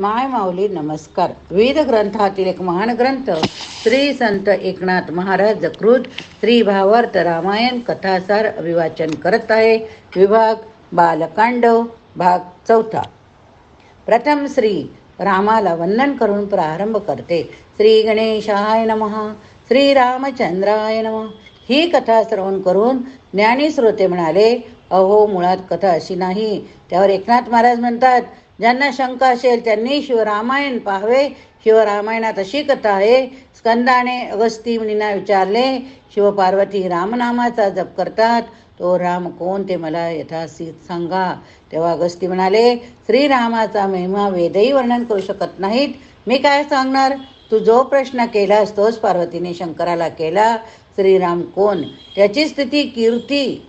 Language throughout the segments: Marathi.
माय माऊली नमस्कार. विविध ग्रंथातील एक महान ग्रंथ श्री संत एकनाथ महाराज जकृत श्री भावार्थ रामायण कथासार अभिवाचन करत आहे. विभाग बालकांड भाग 4. प्रथम श्री रामाला वंदन करून प्रारंभ करते. श्री गणेशाय नमः, श्री रामचंद्राय नमः. ही कथा श्रवण करून ज्ञानी श्रोते म्हणाले, अहो मुळात कथा अशी नाही. त्यावर एकनाथ महाराज म्हणतात, ज्यांना शंका असेल त्यांनी शिवरामायण पाहावे. शिवरामायणात अशी कथा आहे. स्कंदाने अगस्ती मुनींना विचारले, शिवपार्वती रामनामाचा जप करतात, तो राम कोण ते मला यथास्थित सांगा. तेव्हा अगस्ती म्हणाले, श्रीरामाचा महिमा वेदही वर्णन करू शकत नाहीत. मी काय सांगणार. तू जो प्रश्न केलास तोच पार्वतीने शंकराला केला. श्रीराम कोण, त्याची स्थिती, कीर्ती,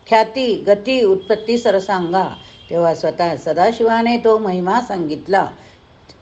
ख्याती, गती, उत्पत्ती सर सांगा. तेव्हा स्वतः सदाशिवाने तो महिमा सांगितला.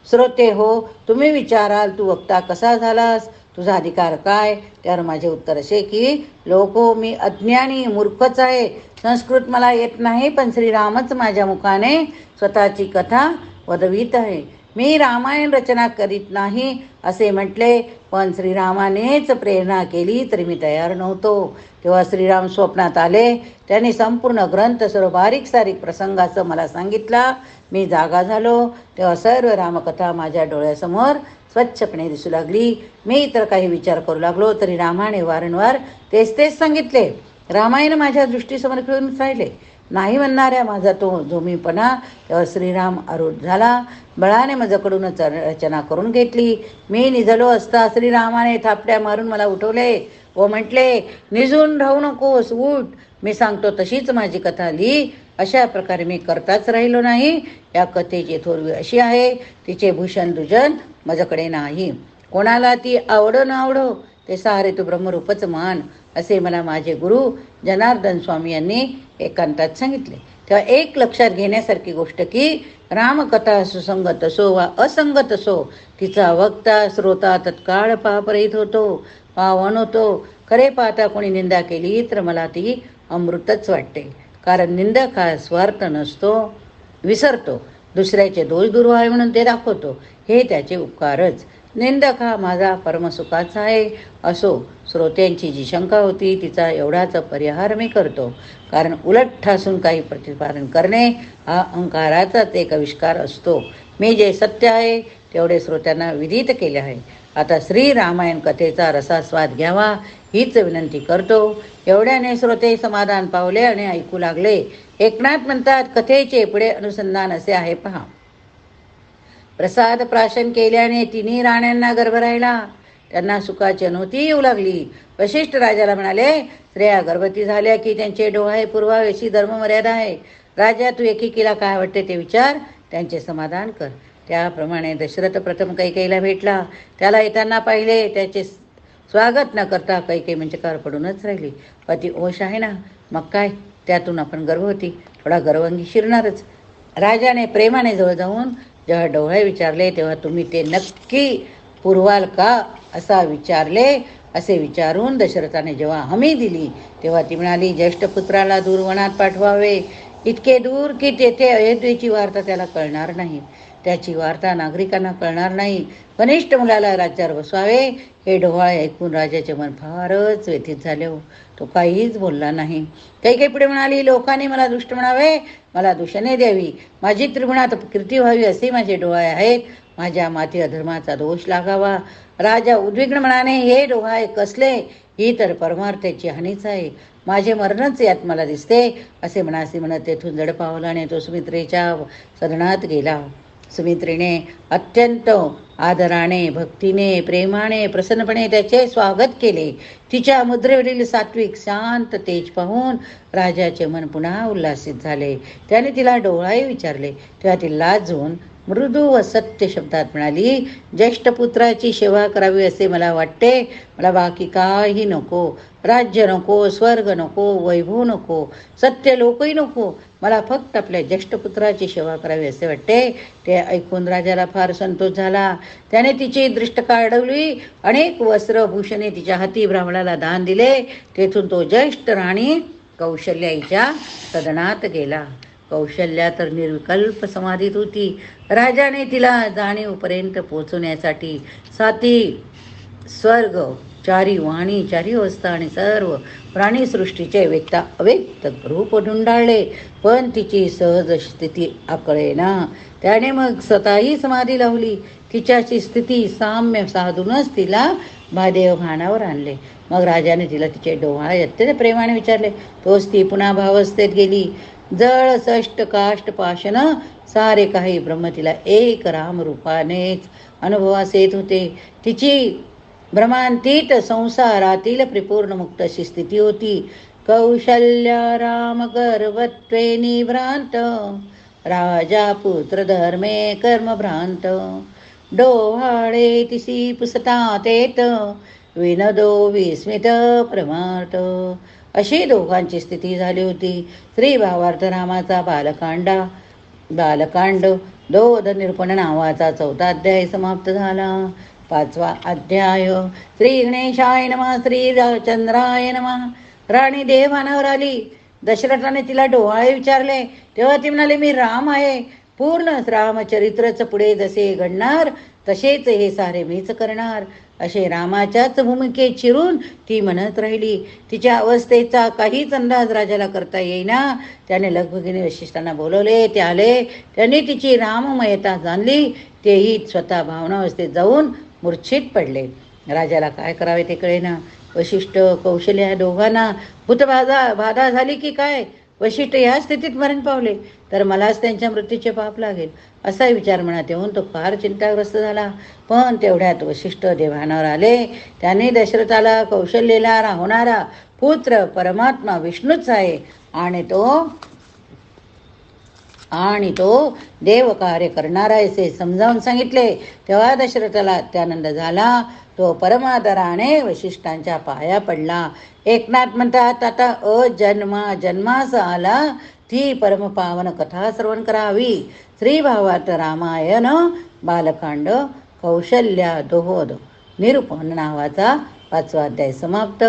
श्रोते हो, तुम्ही विचाराल, तू वक्ता कसा झालास, तुझा अधिकार काय. त्यावर माझे उत्तर असे की, लोको मी अज्ञानी मूर्खच आहे. संस्कृत मला येत नाही, पण श्रीरामच माझ्या मुखाने स्वतःची कथा वदवित आहे. मी रामायण रचना करीत नाही असे म्हटले, पण श्रीरामानेच प्रेरणा केली तरी मी तयार नव्हतो. तेव्हा श्रीराम स्वप्नात आले. त्यांनी संपूर्ण ग्रंथ सर्व बारीक सारीक प्रसंगाचं मला सांगितला. मी जागा झालो. तेव्हा सर्व रामकथा माझ्या डोळ्यासमोर स्वच्छपणे दिसू लागली. मी इतर काही विचार करू लागलो तरी रामाने वारंवार तेच तेच सांगितले. रामायण माझ्या दृष्टीसमोर खेळून राहिले. नाही म्हणणाऱ्या माझा तो जोमीपणा. तेव्हा श्रीराम आरूढ झाला. बळाने माझ्याकडूनच रचना करून घेतली. मी निजलो असता श्रीरामाने थापड्या मारून मला उठवले व म्हटले, निजून राहू नकोस, उठ. मी सांगतो तशीच माझी कथा लिही. अशा प्रकारे मी करताच राहिलो नाही. या कथेची थोरवी अशी आहे, तिचे भूषण दुजन माझ्याकडे नाही. कोणाला ती आवडो न आवडो, ते सारे तू ब्रह्मरूपच मान, असे मला माझे गुरु जनार्दन स्वामी यांनी एकांतात सांगितले. तेव्हा एक लक्षात घेण्यासारखी गोष्ट की, रामकथा सुसंगत असो वा असंगत असो, तिचा वक्ता श्रोता तत्काळ पापरहित होतो, पावन होतो. खरे पाहता कोणी निंदा केली तर मला ती अमृतच वाटते. कारण निंदक हा स्वार्थ नसतो, विसरतो. दुसऱ्याचे दोष दूर व्हावे म्हणून ते दाखवतो, हे त्याचे उपकारच. निंदक हा माझा परमसुखाचा आहे. असो, श्रोत्यांची जी शंका होती तिचा एवढाच परिहार मी करतो. कारण उलट ठासून काही प्रतिपादन करणे हा अहंकाराचाच एक आविष्कार असतो. मी जे सत्य आहे तेवढे श्रोत्यांना विदित केले आहे. आता श्री रामायण कथेचा रसास्वाद घ्यावा हीच विनंती करतो. एवढ्याने श्रोते समाधान पावले आणि ऐकू लागले. एकनाथ म्हणतात, कथेचे पुढे अनुसंधान असे आहे पहा. प्रसाद प्राशन केल्याने तिन्ही राण्यांना गर्भ राहिला. त्यांना सुखाची अनुभूती येऊ लागली. वशिष्ठ राजाला म्हणाले, स्त्रिया गर्भवती झाल्या की त्यांचे डोळे पुरवावे अशी धर्ममर्यादा आहे. राजा, तू एकेकीला काय वाटते ते विचार, त्यांचे समाधान कर. त्याप्रमाणे दशरथ प्रथम कैकेयीला भेटला. त्याला येताना पाहिले. त्याचे स्वागत न करता कैकेयी मंचकावर पडूनच राहिली. पती ओश आहे ना, मग काय, त्यातून आपण गर्भवती, थोडा गर्वंगी शिरणारच. राजाने प्रेमाने जवळ जाऊन जेव्हा डोळे विचारले तेव्हा तुम्ही ते नक्की पुरवाल का असा विचारले. असे विचारून दशरथाने जेव्हा हमी दिली तेव्हा ती म्हणाली, ज्येष्ठ पुत्राला दूर वनात पाठवावे. इतके दूर की तेथे अयोध्येची वार्ता त्याला कळणार नाही, त्याची वार्ता नागरिकांना कळणार नाही. कनिष्ठ मुलाला राज्यावर बसवावे. हे डोहाळे ऐकून राजाचे मन फारच व्यथित झाले. तो काहीच बोलला नाही. काही पुढे म्हणाली, लोकांनी मला दुष्ट म्हणावे, मला दूषणे द्यावी, माझी त्रिगुणात कीर्ती व्हावी असे माझे डोळे आहेत. माझ्या माती अधर्माचा दोष लागावा. राजा उद्विग्न म्हणाने, हे डोहाळे कसले, ही तर परमार्थाची हानीच आहे. माझे मरणच यात मला दिसते. असे म्हणासे म्हणत तेथून जड पावला आणि तो सुमित्रेच्या सदनात गेला. सुमित्रेने अत्यंत आदराने, भक्तीने, प्रेमाने, प्रसन्नपणे त्याचे स्वागत केले. तिच्या मुद्रेवरील सात्विक शांत तेज पाहून राजाचे मन पुन्हा उल्हासित झाले. त्याने तिला डोळाही विचारले. तेव्हा ती लाजून मृदू व सत्य शब्दात म्हणाली, ज्येष्ठ पुत्राची सेवा करावी असे मला वाटते. मला बाकी काही नको, राज्य नको, स्वर्ग नको, वैभव नको, सत्य लोकही नको. मला फक्त आपल्या ज्येष्ठ पुत्राची सेवा करावी असे वाटते. ते ऐकून राजाला फार संतोष झाला. त्याने तिची दृष्ट काढवली. अनेक वस्त्रभूषणे तिच्या हाती ब्राह्मणाला दान दिले. तेथून तो ज्येष्ठ राणी कौशल्याईच्या सदनात गेला. कौशल्या तर निर्विकल्प समाधीत होती. राजाने तिला जाणीवपर्यंत पोचवण्यासाठी साती स्वर्ग, चारी वाणी, चारी अवस्था आणि सर्व प्राणीसृष्टीचे व्यक्ता अव्यक्त रूप ढुंडाळले, पण तिची सहज स्थिती आकळेना. त्याने मग स्वतःही समाधी लावली. तिच्याची स्थिती साम्य साधूनच तिला महादेव भानावर आणले. मग राजाने तिला तिचे डोहाळे अत्यंत प्रेमाने विचारले. तोच ती पुन्हा भावस्थेत गेली. जळ षष्ट काष्ट पाषण सारे काही ब्रह्म तिला एक रामरूपानेच अनुभवास येत होते. तिची भ्रमांतीत संसारातील परिपूर्ण मुक्त अशी स्थिती होती. कौशल्या राम गर्वत्वे निभ्रांत, राजा पुत्र धर्मे कर्मभ्रांत, डोहाळे तिसी पुसता तेत, विनदो विस्मित प्रमार्थ. अशी दोघांची स्थिती झाली होती. श्री भावार्थ रामाचा बालकांड दोध निरूपण नावाचा 4था अध्याय समाप्त झाला. 5वा अध्याय. श्री गणेशाय नमः. श्री चंद्राय नमः. राणी देवानावर आली. दशरथाने तिला डोहाळे विचारले. तेव्हा ती म्हणाले, मी राम आहे. पूर्ण रामचरित्रच पुढे जसे घडणार तसेच हे सारे मीच करणार, असे रामाच्याच भूमिकेत चिरून ती म्हणत राहिली. तिच्या अवस्थेचा काहीच अंदाज राजाला करता येईना. त्याने लगबगीने वशिष्ठांना बोलवले. ते आले. त्यांनी तिची राममयता जाणली. तेही स्वतः भावनावस्थेत जाऊन मूर्छित पडले. राजाला काय करावे ते कळेना. वशिष्ठ कौशल्या दोघांना बाधा झाली की काय? वशिष्ठ या स्थितीत मरण पावले तर मलाच त्यांच्या मृत्यूचे पाप लागेल, असा विचार मनात येऊन तो फार चिंताग्रस्त झाला. पण तेवढ्यात वशिष्ठ देवानावर आले. त्यांनी दशरथाला कौशल्येला राहणारा पुत्र परमात्मा विष्णूच आहे आणि तो देव कार्य करणारा असे समजावून सांगितले. तेव्हा दशरथाला अत्यानंद झाला. तो परमादराने वशिष्ठांच्या पाया पडला. एकनाथ म्हणतात, आता जन्मास आला ती परमपावन कथा श्रवण करावी. श्री भावार्थ रामायण बालकांड कौशल्या दोहोद निरूपण नावाचा 5वा अध्याय समाप्त.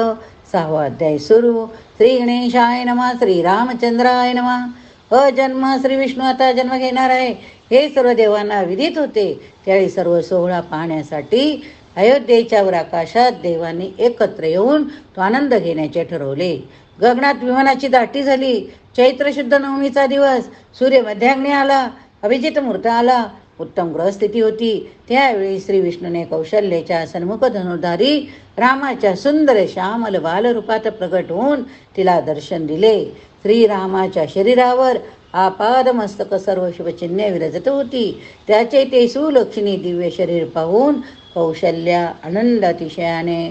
6वा अध्याय सुरू. श्री गणेशाय नमः. श्री रामचंद्राय नमः. अजन्म श्री विष्णू आता जन्म घेणार आहे हे सर्व देवांना विदित होते. त्यावेळी सर्व सोहळा पाहण्यासाठी अयोध्येच्या वर आकाशात देवांनी एकत्र येऊन तो आनंद घेण्याचे ठरवले. गगनात विमानाची दाटी झाली. चैत्र शुद्ध नवमीचा दिवस. सूर्य मध्याग्नी आला. अभिजित मुहूर्त आला. उत्तम ग्रहस्थिती होती. त्यावेळी श्री विष्णूने कौशल्याच्या सन्मुख धनुर्धारी रामाच्या सुंदर श्यामल बालरूपात प्रगट होऊन तिला दर्शन दिले. श्रीरामाच्या शरीरावर आपाद मस्तक सर्व शुभचिन्हे विराजत होती. त्याचे ते सुलक्षणी दिव्य शरीर पाहून कौशल्या आनंद अतिशयाने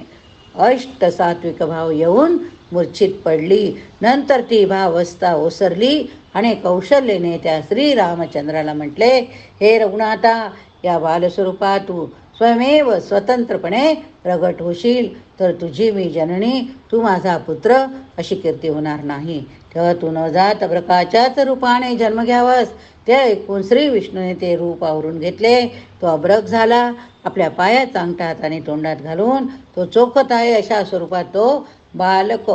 सात्विक भाव येऊन मूर्छित पडली. नंतर ती भावस्था ओसरली आणि कौशल्याने त्या श्रीरामचंद्राला म्हटले, हे रघुनाथा, या बालस्वरूपात तू स्वयमेव स्वतंत्रपणे प्रगट होशील तर तुझी मी जननी, तू माझा पुत्र अशी कीर्ती होणार नाही. तेव्हा तू नवजात अब्रकाच्याच रूपाने जन्म घ्यावास. त्या ऐकून श्री विष्णूने ते रूप आवरून घेतले. तो अब्रक झाला. आपल्या पायात अंगठात आणि तोंडात घालून तो चोखत आहे अशा स्वरूपात तो बालक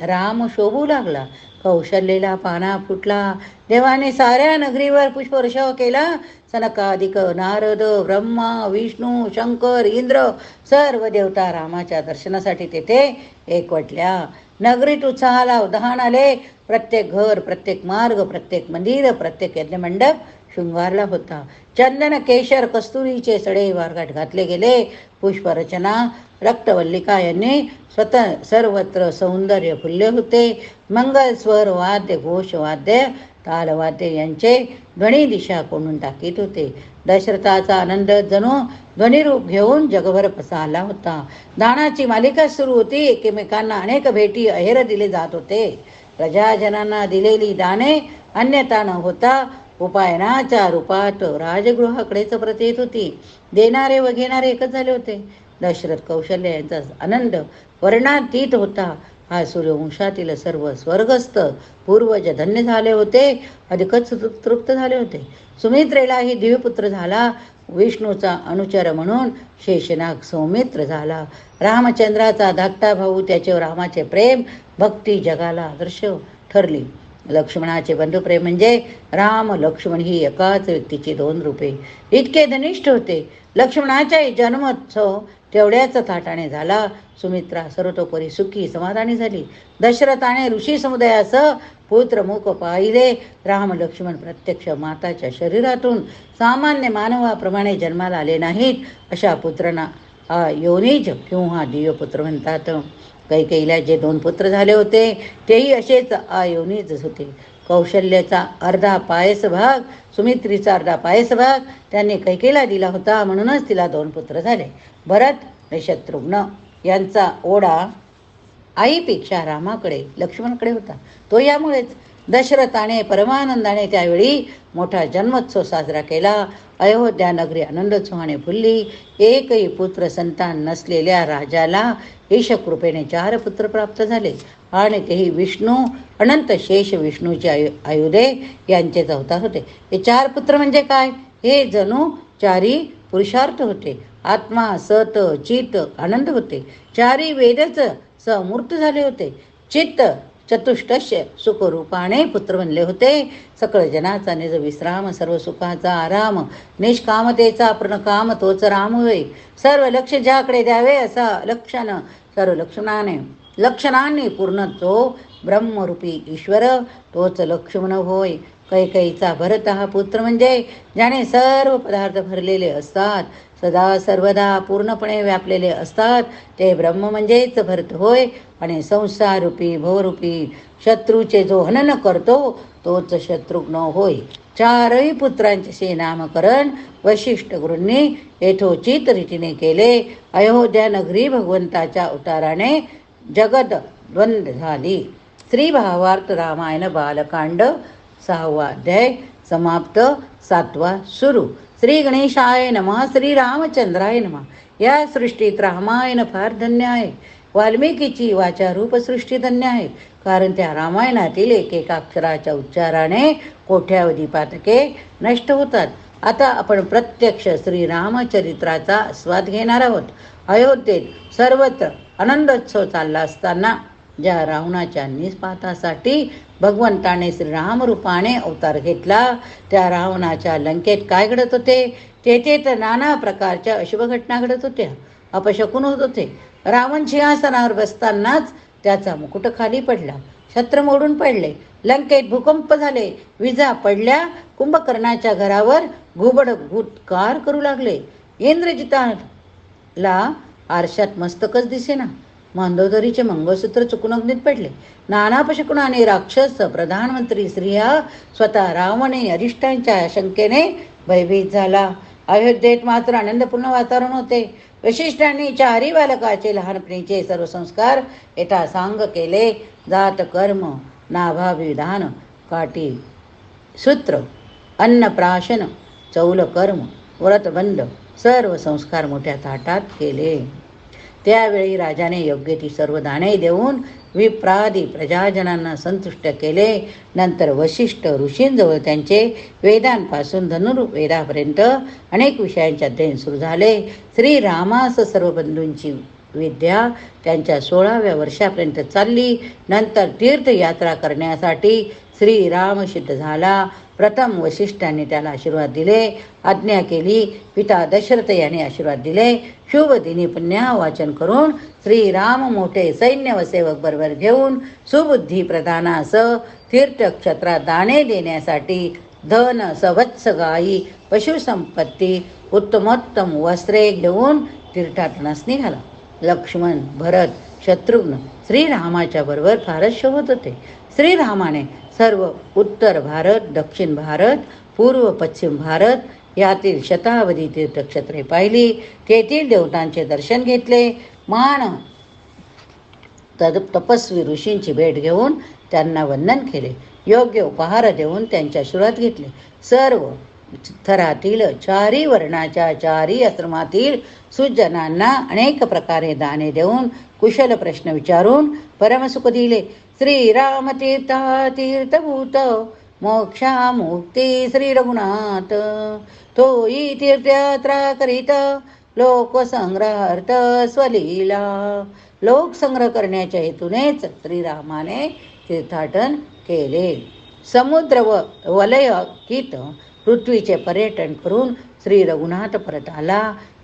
राम शोभू लागला. कौशल्याला पाना फुटला. देवाने साऱ्या नगरीवर पुष्पवर्षाव केला. सनकादिक नारद, ब्रह्मा, विष्णू, शंकर, इंद्र सर्व देवता रामाच्या दर्शनासाठी तेथे एकवटल्या. नगरीत उत्साहाला उधाण आले. प्रत्येक घर, प्रत्येक मार्ग, प्रत्येक मंदिर, प्रत्येक यज्ञमंडप शृंगारला होता. चंदन, केशर, कस्तुरीचे सडे वारघाट घातले गेले. पुष्परचना, रक्तवल्लिका यांनी सर्वत्र सौंदर्य फुलले होते. मंगल, स्वर, वाद्य, घोषवाद्य, तालवाद्य यांचे ध्वनी दिशा कोंडून टाकीत होते. दशरथाचा आनंद जणू ध्वनिरूप घेऊन जगभर पसरला होता. दानाची मालिका सुरू होती. एकमेकांना अनेक भेटी अहेर दिले जात होते. प्रजाजनांना दिलेली दाने अन्यथा न होता उपायनाच्या रूपात राजगृहाकडेच परत येत होती. देणारे व घेणारे एकच झाले होते. दशरथ कौशल्य यांचा आनंद वर्णातीत होता. हा सूर्यवंशातील सर्व स्वर्गस्थ पूर्वज धन्य झाले होते. अधिकच तृप्त झाले होते. सुमित्रेलाही दिव्यपुत्र झाला. विष्णूचा अनुचर म्हणून शेषनाग सौमित्र झाला. रामचंद्राचा धाकटा भाऊ, त्याच्यावर रामाचे प्रेम भक्ती जगाला आदर्श ठरली. लक्ष्मणाचे बंधुप्रेम म्हणजे राम लक्ष्मण ही एकाच व्यक्तीची दोन रूपे. इतके धनिष्ठ होते. लक्ष्मणाचाही जन्मोत्सव तेवढ्याच थाटाने झाला. सुमित्रा सर्वतोपरी सुखी समाधानी झाली. दशरथाने ऋषी समुदायासह पुत्रमुख पाहिले. राम लक्ष्मण प्रत्यक्ष माताच्या शरीरातून सामान्य मानवाप्रमाणे जन्माला आले नाहीत. अशा पुत्रांना योनिज किंवा दिव्यपुत्र म्हणतात. कैकेयीला जे 2 पुत्र झाले होते तेही असेच अयोनिज होते. कौशल्याचा अर्धा पायस भाग, सुमित्रीचा अर्धा पायस भाग त्यांनी कैकेयीला दिला होता. म्हणूनच तिला 2 पुत्र झाले. भरत आणि शत्रुघ्न यांचा ओढा आईपेक्षा रामाकडे लक्ष्मणकडे होता. तो यामुळेच दशरथाने परमानंदाने त्यावेळी मोठा जन्मोत्सव साजरा केला. अयोध्या नगरी आनंदोत्सवाने फुलली. एकही पुत्र संतान नसलेल्या राजाला ईशकृपेने 4 पुत्र प्राप्त झाले आणि तेही विष्णू अनंत शेष विष्णूचे आयुधे यांचेच अवतार होते. हे 4 पुत्र म्हणजे काय? हे जणू 4ही पुरुषार्थ होते. आत्मा, सत, चित्त, आनंद होते. 4ही वेदच समूर्त झाले होते. चित्त चतुष्टस्य सुखरूपाने पुत्र बनले होते. सकळ जनाचा निज विश्राम, सर्व सुखाचा आराम, निष्कामतेचा प्रणकाम तोच राम होय. सर्व लक्ष ज्याकडे द्यावे असा लक्षण सर्व लक्षणांनी पूर्ण तो ब्रह्मरूपी ईश्वर तोच लक्ष्मण होय. कैकेयीचा भरत हा पुत्र म्हणजे ज्याने सर्व पदार्थ भरलेले असतात, सदा सर्वदा पूर्णपणे व्यापलेले असतात, ते ब्रह्म म्हणजेच भरत होय. आणि संसारूपी भवरूपी शत्रूचे जो हनन करतो तोच शत्रुघ्न होय. 4ही पुत्रांचे नामकरण वशिष्ठ गुरूंनी यथोचित रीतीने केले. अयोध्या नगरी भगवंताच्या अवताराने जगद द्वंद झाली. श्री भावार्थ रामायण बालकांड 6वा अध्याय समाप्त. 7वा सुरू. श्री गणेशाय नमः. श्री रामचंद्राय नमः. या सृष्टीत रामायण फार धन्य आहे. वाल्मिकीची वाचारूप सृष्टी धन्य आहे. कारण त्या रामायणातील एकेका अक्षराच्या उच्चाराने कोट्यावधी पातके नष्ट होतात. आता आपण प्रत्यक्ष श्री रामचरित्राचा आस्वाद घेणार आहोत. अयोध्येत सर्वत्र आनंदोत्सव चालला असताना ज्या रावणाच्या निष्पातासाठी भगवंताने श्रीराम रूपाने अवतार घेतला, त्या रावणाच्या लंकेत काय घडत होते? तेथे तर नाना प्रकारच्या अशुभ घटना घडत होत्या. अपशकुन होत होते. रावण सिंहासनावर बसतानाच त्याचा मुकुट खाली पडला. छत्र मोडून पडले. लंकेत भूकंप झाले. विजा पडल्या. कुंभकर्णाच्या घरावर घुबड गुटकार करू लागले. इंद्रजिताला आरशात मस्तकच दिसेना. मंदोदरीचे मंगळसूत्र चुकून अग्नीत पडले. नाना अपशकुनाने राक्षस, प्रधानमंत्री, स्त्रिया, स्वतः रावणे अरिष्टांच्या शंकेने भयभीत झाला. अयोध्येत मात्र आनंदपूर्ण वातावरण होते. वशिष्ठांनी 4ही बालकाचे लहानपणीचे सर्व संस्कार यथासांग केले. जात कर्म, नाभाविधान, काटी सूत्र, अन्नप्राशन, चौल कर्म, व्रतबंध सर्व संस्कार मोठ्या थाटात केले. त्यावेळी राजाने योग्य ती सर्व दाने देऊन विप्रादी प्रजाजनांना संतुष्ट केले. नंतर वशिष्ठ ऋषींजवळ त्यांचे वेदांपासून धनुर्वेदापर्यंत अनेक विषयांचे अध्ययन सुरू झाले. श्रीरामास सर्व बंधूंची विद्या त्यांच्या 16व्या वर्षापर्यंत चालली. नंतर तीर्थयात्रा करण्यासाठी श्रीराम सिद्ध झाला. प्रथम वशिष्ठांनी त्याला आशीर्वाद दिले, आज्ञा केली. पिता दशरथ यांनी आशीर्वाद दिले. शुभ दिनी पुण्य वाचन करून श्रीराम मोठे सैन्य व सेवक बरोबर घेऊन सुबुद्धी प्रदानासह तीर्थक्षेत्रात दाने देण्यासाठी धन, सवत्स गायी, पशुसंपत्ती, उत्तमोत्तम वस्त्रे घेऊन तीर्थाटनास निघाला. लक्ष्मण, भरत, शत्रुघ्न श्रीरामाच्या बरोबर फारच शोभत होते. श्रीरामाने सर्व उत्तर भारत, दक्षिण भारत, पूर्व पश्चिम भारत यातील शतावधी तीर्थक्षेत्रे पाहिली. तेथील देवतांचे दर्शन घेतले. महान तपस्वी ऋषींची भेट घेऊन त्यांना वंदन केले. योग्य उपहार देऊन त्यांच्या आशीर्वाद घेतले. सर्व थरातील 4ही वर्णाच्या 4ही आश्रमातील सुजनांना अनेक प्रकारे दाने देऊन कुशल प्रश्न विचारून परमसुख दिले. श्रीराम तीर्थभूत मोक्षा मुक्ती श्री रघुनाथ, तोई तीर्थयात्रा करीत लोकसंग्रहार्थ स्वलीला. लोकसंग्रह करण्याच्या हेतूनेच श्रीरामाने तीर्थाटन केले. समुद्र वलय कित पृथ्वीचे पर्यटन करून श्री रघुनाथ परत आला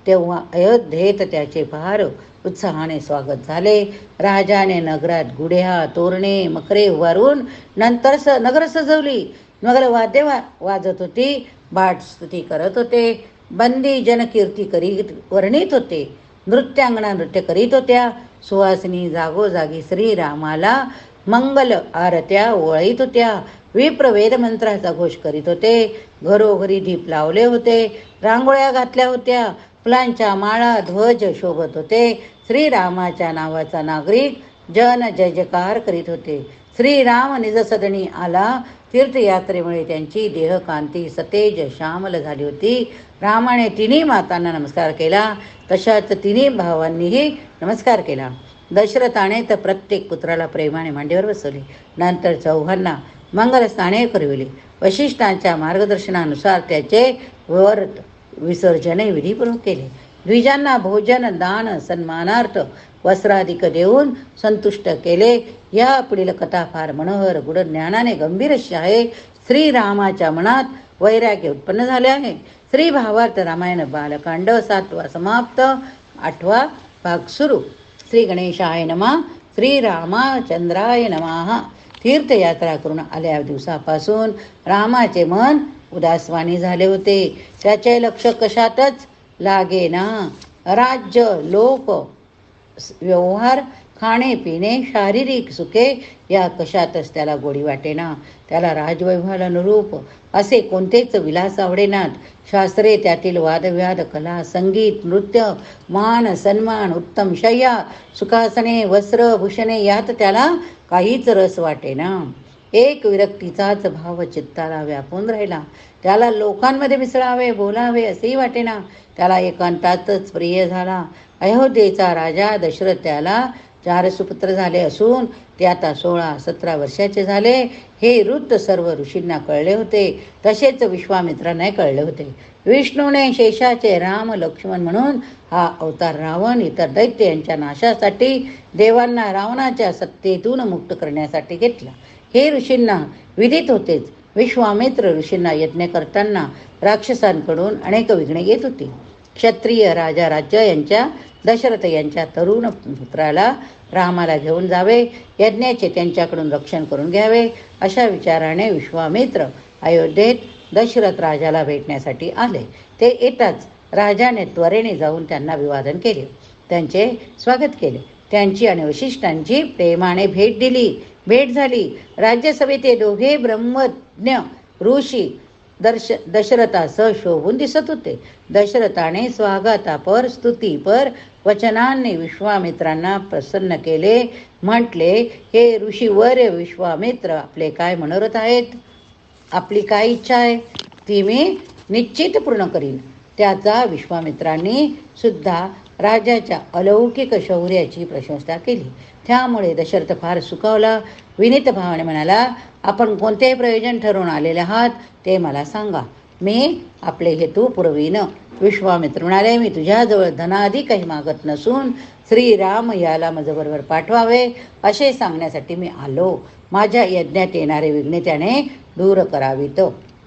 तेव्हा अयोध्येत त्याचे फार उत्साहाने स्वागत झाले. राजाने नगरात गुढ्या तोरणे मकरे उभारून नंतर नगर सजवली. नगर वाद्य वाजत होती, भाट स्तुती करत होते, बंदी जनकीर्ती करीत वर्णित होते, नृत्यांगणा नृत्य करीत होत्या, सुवासिनी जागोजागी श्रीरामाला मंगल आरत्या ओळीत होत्या, विप्र वेदमंत्राचा घोष करीत होते, घरोघरी दीप लावले होते, रांगोळ्या घातल्या होत्या, फुलांच्या माळा ध्वज शोभत होते. श्रीरामाच्या नावाचा नागरिक जन जय जयकार करीत होते. श्रीराम निजसदनी आला. तीर्थयात्रेमुळे त्यांची देहकांती सतेज श्यामल झाली होती. रामाने तिन्ही मातांना नमस्कार केला, तशाच तिन्ही भावांनीही नमस्कार केला. दशरथाने तर प्रत्येक पुत्राला प्रेमाने मांडीवर बसवले. नंतर चौघांना मंगलस्नाने करविले. वशिष्ठांच्या मार्गदर्शनानुसार त्याचे व्रत विसर्जनही विधीपूर्वक केले. द्विजांना भोजन दान सन्मानार्थ वस्त्राधिक देऊन संतुष्ट केले. या पुढील कथा फार मनोहर गुढ ज्ञानाने गंभीर अशी आहे. श्रीरामाच्या मनात वैराग्य उत्पन्न झाले आहे. श्री भावार्थ रामायण बालकांड 7वा समाप्त. 8वा भाग सुरू. श्री गणेशाय नमः. श्री रामचंद्राय नमः. तीर्थयात्रा करून आल्या दिवसापासून रामाचे मन उदासवाणी झाले होते. त्याचे लक्ष कशातच लागे ना. राज्य लोक व्यवहार खाणे पिणे शारीरिक सुखे या कशातच त्याला गोडी वाटेना. त्याला राजवैभवाला अनुरूप असे कोणतेच विलास आवडेनात. शास्त्रे त्यातील वादविवाद कला संगीत नृत्य मान सन्मान उत्तम शय्या सुखासने वस्त्र भूषणे यात त्याला काहीच रस वाटेना. एक विरक्तीचाच भाव चित्ताला व्यापून राहिला. त्याला लोकांमध्ये मिसळावे बोलावे असेही वाटेना. त्याला एकांतातच प्रिय झाला. अयोध्येचा राजा दशरथ त्याला 4 सुपुत्र झाले असून ते आता 16-17 वर्षाचे झाले. हे वृत्त सर्व ऋषींना कळले होते, तसेच विश्वामित्रांना कळले होते. विष्णूने शेषाचे राम लक्ष्मण म्हणून हा अवतार रावण इतर दैत्य यांच्या नाशासाठी देवांना रावणाच्या सत्तेतून मुक्त करण्यासाठी घेतला. हे ऋषींना विदित होतेच. विश्वामित्र ऋषींना यज्ञ करताना राक्षसांकडून अनेक विघ्ने येत होती. क्षत्रिय राजा राज्य यांच्या दशरथ यांच्या तरुण पुत्राला रामाला घेऊन जावे, यज्ञाचे त्यांच्याकडून रक्षण करून घ्यावे अशा विचाराने विश्वामित्र अयोध्येत दशरथ राजाला भेटण्यासाठी आले. ते येताच राजाने त्वरेने जाऊन त्यांना अभिवादन केले, त्यांचे स्वागत केले. त्यांची आणि वशिष्ठांची प्रेमाने भेट झाली. राज्यसभेत ते दोघे ब्रह्मज्ञ ऋषी दशरथासह शोभून दिसत होते. दशरथाने स्वागतापर स्तुतीपर वचनांनी विश्वामित्रांना प्रसन्न केले. म्हटले, हे ऋषीवर्य विश्वामित्र, आपले काय मनोरथ आहेत? आपली काय इच्छा आहे ती मी निश्चित पूर्ण करीन. त्याचा विश्वामित्रांनी सुद्धा राजाच्या अलौकिक शौर्याची प्रशंसा केली. त्यामुळे दशरथ फार सुखावला. विनीत भावाने म्हणाला, आपण कोणते प्रयोजन ठरवून आलेले आहात ते मला सांगा, मी आपले हेतू पुरवीन. विश्वामित्र म्हणाले, मी तुझ्याजवळ धनादी काही मागत नसून श्रीराम याला माझ्याबरोबर पाठवावे असे सांगण्यासाठी मी आलो. माझ्या यज्ञात येणारे विघ्ने त्याने दूर करावीत.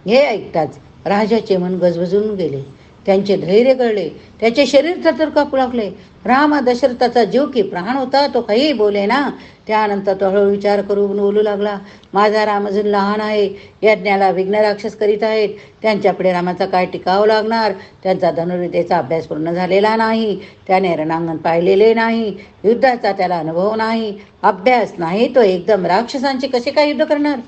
हे ऐकताच राजाचे मन गजबजून गेले. त्यांचे धैर्य कळले. त्याचे शरीर थरथर कापू लागले. राम दशरथाचा जीव की प्राण होता, तो काही बोले ना. त्यानंतर तो हळूहळू विचार करून बोलू लागला, माझा राम अजून लहान आहे. यज्ञाला विघ्न राक्षस करीत आहेत. त्यांच्यापुढे रामाचा काय टिकाव लागणार? त्यांचा धनुर्विद्येचा अभ्यास पूर्ण झालेला नाही. त्याने रणांगण पाहिलेले नाही. युद्धाचा त्याला अनुभव नाही, अभ्यास नाही. तो एकदम राक्षसांचे कसे काय युद्ध करणार?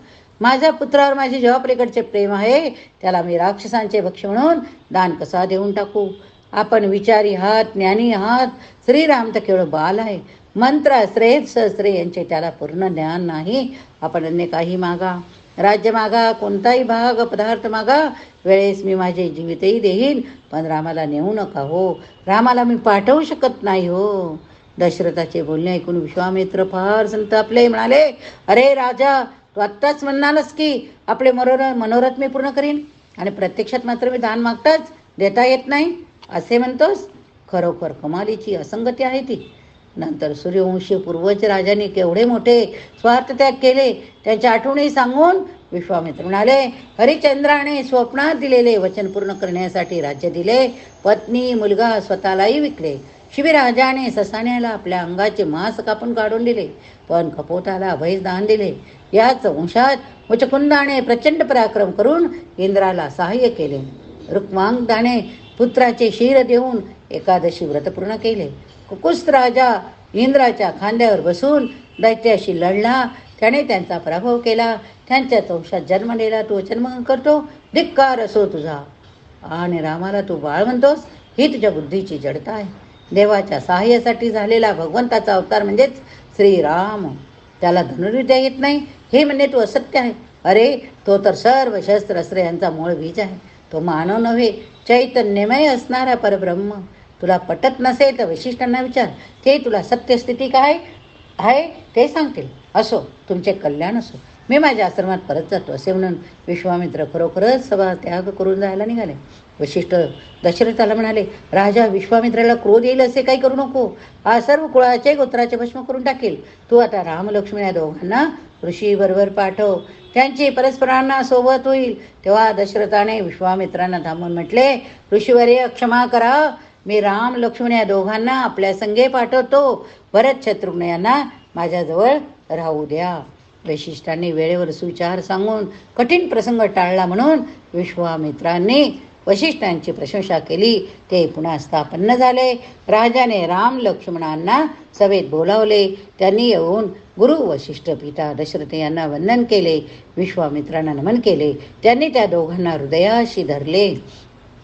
माझ्या पुत्रावर माझे जेव्हा पलीकडचे प्रेम आहे, त्याला मी राक्षसांचे भक्ष म्हणून दान कसा देऊन टाकू? आपण विचारी आहात, ज्ञानी आहात. श्रीराम तर केवळ बाल आहे. मंत्र श्रेय सहस्रे यांचे त्याला पूर्ण ज्ञान नाही. आपण अन्य काही मागा, राज्य मागा, कोणताही भाग पदार्थ मागा, वेळेस मी माझे जीवितही देईन, पण रामाला नेऊ नका हो. रामाला मी पाठवू शकत नाही हो. दशरथाचे बोलणे ऐकून विश्वामित्र फार संतापले. म्हणाले, अरे राजा, तू आत्ताच म्हणालस की आपले मनोरथ मी पूर्ण करीन, आणि प्रत्यक्षात मात्र मी दान मागताच देता येत नाही असे म्हणतोस? खरोखर कमालीची असंगती आहे ती. नंतर सूर्यवंशी पूर्वज राजांनी केवढे मोठे स्वार्थ त्याग केले त्यांच्या आठवणी सांगून विश्वामित्र म्हणाले, हरिश्चंद्राने स्वप्नात दिलेले वचन पूर्ण करण्यासाठी राज्य दिले, पत्नी मुलगा स्वतःलाही विकले. शिबिराजाने ससाण्याला आपल्या अंगाचे मांस कापून दिले, पण कपोताला अभय दान दिले. याच वंशात मुचकुंदाने प्रचंड पराक्रम करून इंद्राला सहाय्य केले. रुक्मांगदाने पुत्राचे शिर देऊन एकादशी व्रत पूर्ण केले. कुकुस्त राजा इंद्राच्या खांद्यावर बसून दैत्याशी लढला, त्याने त्यांचा पराभव केला. त्यांच्याच वंशात जन्मलेला तू वचनभंग करतो, धिक्कार असो तुझा. आणि रामाला तू बाळ म्हणतोस, ही तुझ्या बुद्धीची जडता आहे. देवाच्या सहाय्यासाठी झालेला भगवंताचा अवतार म्हणजेच श्रीराम. त्याला धनुर्विद्या येत नाही हे म्हणणे तू असत्य आहे. अरे तो तर सर्व शस्त्र अस्त्रे यांचा मूळ बीज आहे. तो मानव नव्हे, चैतन्यमय असणारा परब्रह्म. तुला पटत नसेल तर वशिष्ठांना विचार, ते तुला सत्यस्थिती काय आहे ते सांगतील. असो, तुमचे कल्याण असो. मी माझ्या आश्रमात परत जातो. असे म्हणून विश्वामित्र खरोखरच सभा त्याग करून जायला निघाले. वशिष्ठ दशरथाला म्हणाले, राजा विश्वामित्राला क्रोध येईल असे काही करू नको. हा सर्व कुळाचे गोत्राचे भस्म करून टाकेल. तू आता राम लक्ष्मण या दोघांना ऋषी बरोबर पाठव, त्यांची परस्परांना सोबत होईल. तेव्हा दशरथाने विश्वामित्रांना थांबून म्हटले, ऋषीवर्य क्षमा करा, मी राम लक्ष्मण या दोघांना आपल्या संगे पाठवतो. भरत शत्रुघ्न यांना माझ्याजवळ राहू द्या. वैशिष्ट्यांनी वेळेवर सुविचार सांगून कठीण प्रसंग टाळला म्हणून विश्वामित्रांनी वशिष्ठांची प्रशंसा केली. ते पुन्हा स्थापन्न झाले. राजाने राम लक्ष्मणांना सभेत बोलावले. त्यांनी येऊन गुरु वशिष्ठ पिता दशरथ यांना वंदन केले. विश्वामित्रांना नमन केले. त्यांनी त्या दोघांना हृदयाशी धरले.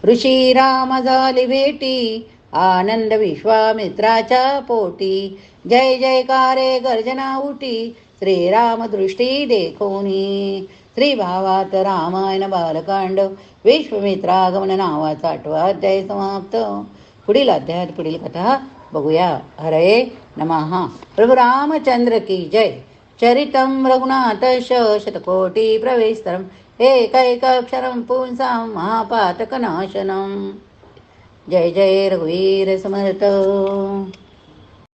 ऋषी राम झाले भेटी, आनंद विश्वामित्राच्या पोटी. जय जयकारे गर्जना उठी, श्रीराम दृष्टी देखोनी. श्री भावात रामायण बालकांड विश्वामित्रागमन नावाचा 8वा अध्याय समाप्त. पुढील अध्यायात पुढील कथा बघूया. हरे नमः. प्रभु रामचंद्र की जय. चरितं रघुनाथश शतकोटी प्रवेस्तरम एकैकाक्षरं पुंसां महापातकनाशनम्. जय जय रघुवीर समर्थ.